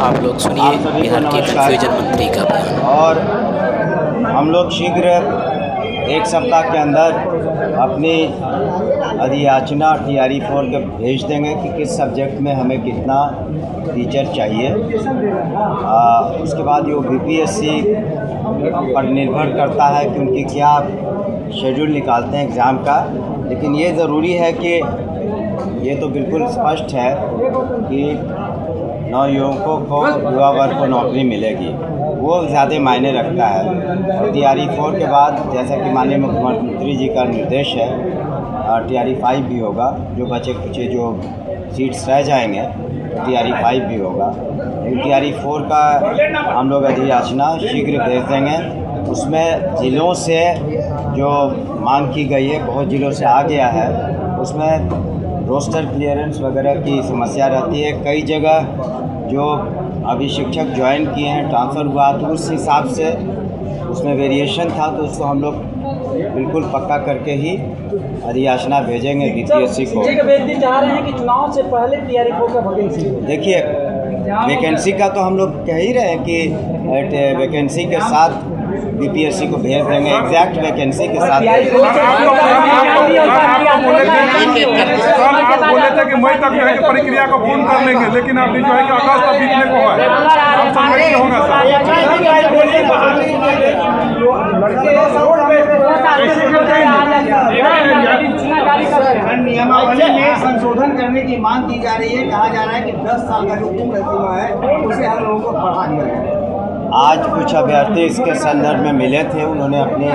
आप लोग सुनिए बिहार के कन्फ्यूजन मंत्री का बयान। और हम लोग शीघ्र एक सप्ताह के अंदर अपनी अधियाचना TRE-4 के भेज देंगे कि किस सब्जेक्ट में हमें कितना टीचर चाहिए। उसके बाद ये BPSC पर निर्भर करता है कि उनकी क्या शेड्यूल निकालते हैं एग्ज़ाम का। लेकिन ये ज़रूरी है कि ये तो बिल्कुल स्पष्ट है कि नवयुवकों को युवा वर्ग को नौकरी मिलेगी, वो ज़्यादा मायने रखता है। और TRE-4 के बाद जैसा कि माननीय मुख्यमंत्री जी का निर्देश है, TRE-5 भी होगा। जो बचे कुचे जो सीट्स रह जाएंगे TRE-5 भी होगा। लेकिन TRE-4 का हम लोग अधियाचना शीघ्र भेज देंगे। उसमें ज़िलों से जो मांग की गई है, बहुत ज़िलों से आ गया है, उसमें रोस्टर क्लियरेंस वगैरह की समस्या रहती है। कई जगह जो अभी शिक्षक ज्वाइन किए हैं, ट्रांसफ़र हुआ, तो उस हिसाब से उसमें वेरिएशन था, तो उसको हम लोग बिल्कुल पक्का करके ही अधियाचना भेजेंगे BPSC को। चाह रहे हैं कि चुनाव से पहले TRE-4 का वैकेंसी। देखिए, वैकेंसी का तो हम लोग कह ही रहे हैं कि वैकेंसी के साथ BPSC को भेज देंगे, एग्जैक्ट वैकेंसी के साथ। आप बोले थे कि मई तक जो है कि प्रक्रिया को पूर्ण कर लेंगे, लेकिन अभी जो है कि अगस्त तक बीतने को है। आप समझ के होगा सर, नियमावली में संशोधन करने की मांग की जा रही है। कहा जा रहा है कि 10 साल का जो उम्र सीमा है उसे हम लोगों को बढ़ा दिया गया। आज कुछ अभ्यर्थी इसके संदर्भ में मिले थे, उन्होंने अपने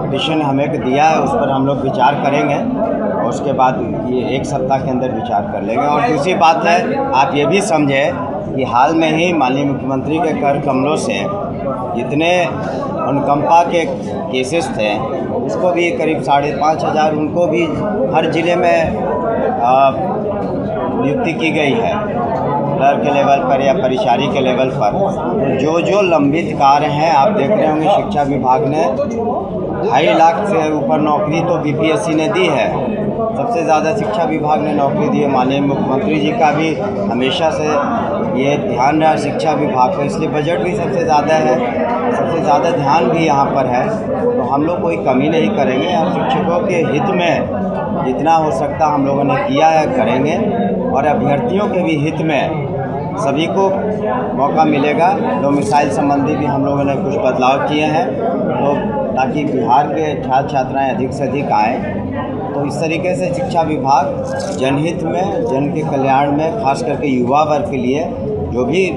पिटीशन हमें दिया है, उस पर हम लोग विचार करेंगे और उसके बाद ये एक सप्ताह के अंदर विचार कर लेंगे। और दूसरी बात है, आप ये भी समझें कि हाल में ही माननीय मुख्यमंत्री के कर कमलों से जितने अनुकंपा के केसेस थे, उसको भी करीब 5,500 उनको भी हर ज़िले में नियुक्ति की गई है, क्लर्क के लेवल पर या परिचारी के लेवल पर। जो लंबित कार्य हैं, आप देख रहे होंगे शिक्षा विभाग ने 2.5 लाख से ऊपर नौकरी तो BPSC ने दी है। सबसे ज़्यादा शिक्षा विभाग ने नौकरी दी है। माननीय मुख्यमंत्री जी का भी हमेशा से ये ध्यान रहा शिक्षा विभाग का, इसलिए बजट भी सबसे ज़्यादा है, सबसे ज़्यादा ध्यान भी यहाँ पर है। तो हम लोग कोई कमी नहीं करेंगे और शिक्षकों के हित में जितना हो सकता हम लोगों ने किया है करेंगे। और अभ्यर्थियों के भी हित में सभी को मौका मिलेगा। डोमिसाइल संबंधी भी हम लोगों ने कुछ बदलाव किए हैं, तो ताकि बिहार के छात्र छात्राएँ अधिक से अधिक आएँ। तो इस तरीके से शिक्षा विभाग जनहित में, जन के कल्याण में, खास करके युवा वर्ग के लिए जो भी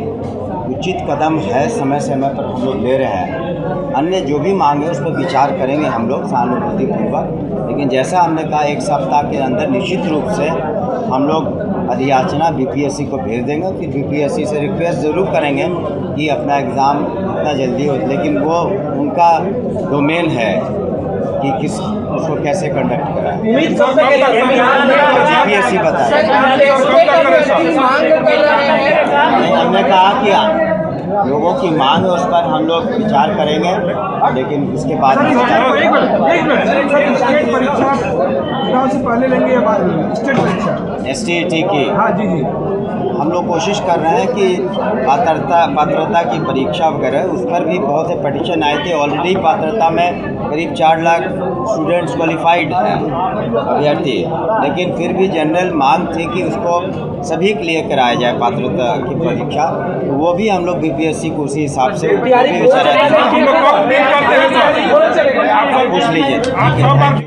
उचित कदम है समय समय पर हम लोग ले रहे हैं। अन्य जो भी मांग है उस पर विचार करेंगे हम लोग सहानुभूतिपूर्वक। लेकिन जैसा हमने कहा, एक सप्ताह के अंदर निश्चित रूप से हम लोग अधियाचना BPSC को भेज देंगे। कि BPSC से रिक्वेस्ट ज़रूर करेंगे कि अपना एग्ज़ाम जितना जल्दी हो, लेकिन वो उनका डोमेन है कि किस उसको कैसे कंडक्ट कराएं। BPSC बताए। हमने कहा कि लोगों की मांग है, उस पर हम लोग विचार करेंगे, लेकिन उसके बाद से पहले लेंगे या बाद में स्टेट परीक्षा STET की। हाँ जी हम लोग कोशिश कर रहे हैं कि पात्रता की परीक्षा वगैरह, उस पर भी बहुत से पिटीशन आए थे। ऑलरेडी पात्रता में करीब 4 लाख स्टूडेंट्स क्वालिफाइड हैं अभ्यर्थी, लेकिन फिर भी जनरल मांग थी कि उसको सभी के लिए कराया जाए पात्रता की परीक्षा। तो वो भी हम लोग BPSC को उसी हिसाब से पूछ लीजिए।